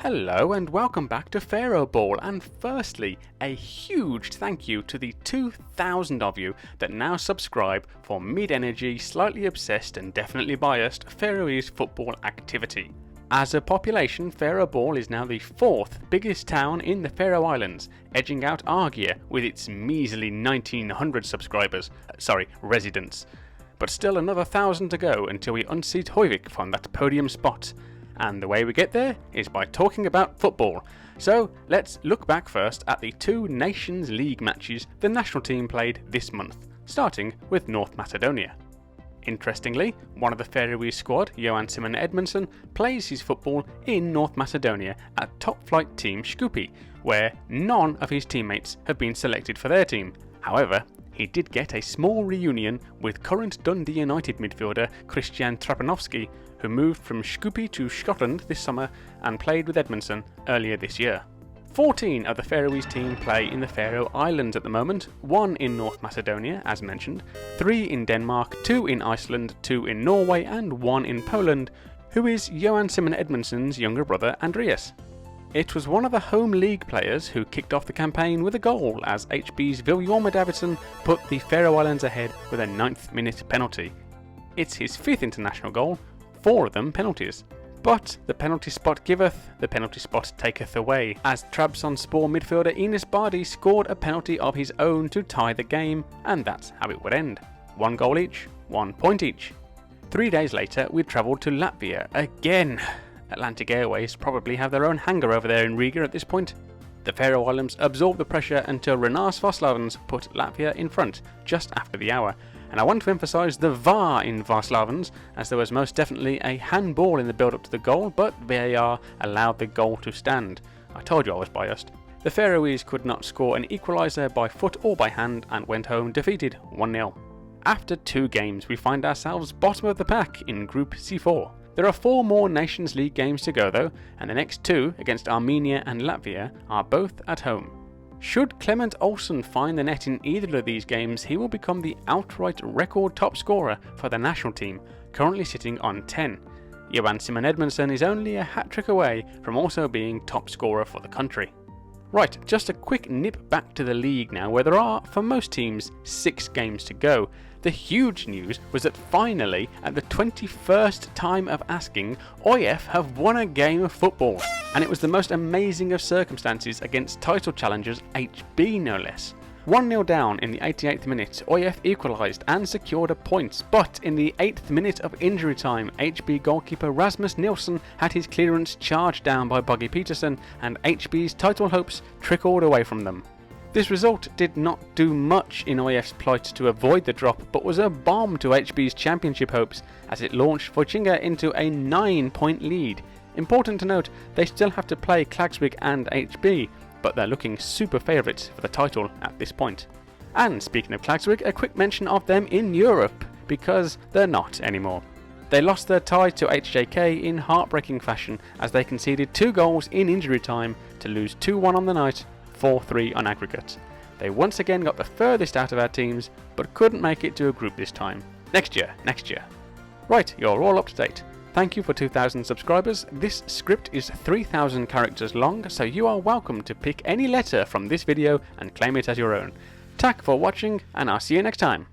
Hello and welcome back to Faroe Ball, and firstly, a huge thank you to the 2,000 of you that now subscribe for mid-energy, slightly obsessed and definitely biased Faroese football activity. As a population, Faroe Ball is now the 4th biggest town in the Faroe Islands, edging out Argia with its measly 1,900 residents. But still another 1,000 to go until we unseat Høyvik from that podium spot. And the way we get there is by talking about football. So let's look back first at the two Nations League matches the national team played this month, starting with North Macedonia. Interestingly, one of the Faroese squad, Johan Simon Edmundsson, plays his football in North Macedonia at top flight team Skúpi, where none of his teammates have been selected for their team. However, he did get a small reunion with current Dundee United midfielder Christian Trapanovski, who moved from Skúpi to Scotland this summer and played with Edmundsson earlier this year. 14 of the Faroese team play in the Faroe Islands at the moment, 1 in North Macedonia as mentioned, 3 in Denmark, 2 in Iceland, 2 in Norway and 1 in Poland, who is Johan Simon Edmundsson's younger brother Andreas. It was one of the home league players who kicked off the campaign with a goal as HB's Vilhjálmur Davidsson put the Faroe Islands ahead with a 9th minute penalty. It's his 5th international goal, 4 of them penalties. But the penalty spot giveth, the penalty spot taketh away, as Trabzonspor midfielder Enes Bardi scored a penalty of his own to tie the game, and that's how it would end. 1 goal each, 1 point each. 3 days later we travelled to Latvia again. Atlantic Airways probably have their own hangar over there in Riga at this point. The Faroe Islands absorbed the pressure until Renars Varslavens put Latvia in front just after the hour. And I want to emphasise the VAR in Varslavens, as there was most definitely a handball in the build-up to the goal, but VAR allowed the goal to stand. I told you I was biased. The Faroese could not score an equaliser by foot or by hand and went home defeated 1-0. After 2 games we find ourselves bottom of the pack in Group C4. There are 4 more Nations League games to go though, and the next 2 against Armenia and Latvia are both at home. Should Clement Olsen find the net in either of these games, he will become the outright record top scorer for the national team, currently sitting on 10. Johan Simon Edmundsson is only a hat-trick away from also being top scorer for the country. Right, just a quick nip back to the league now, where there are, for most teams, 6 games to go. The huge news was that finally, at the 21st time of asking, ÖIF have won a game of football. And it was the most amazing of circumstances against title challengers HB no less. 1-0 down in the 88th minute, ÖIF equalised and secured a point, but in the 8th minute of injury time, HB goalkeeper Rasmus Nilsson had his clearance charged down by Buggy Peterson, and HB's title hopes trickled away from them. This result did not do much in ÖIF's plight to avoid the drop, but was a bomb to HB's championship hopes as it launched Vojinga into a 9-point lead. Important to note, they still have to play Klaksvik and HB, but they're looking super favourites for the title at this point. And speaking of Klaksvik, a quick mention of them in Europe, because they're not anymore. They lost their tie to HJK in heartbreaking fashion as they conceded 2 goals in injury time to lose 2-1 on the night, 4-3 on aggregate. They once again got the furthest out of our teams, but couldn't make it to a group this time. Next year. Right, you're all up to date. Thank you for 2,000 subscribers. This script is 3,000 characters long, so you are welcome to pick any letter from this video and claim it as your own. Tack for watching, and I'll see you next time.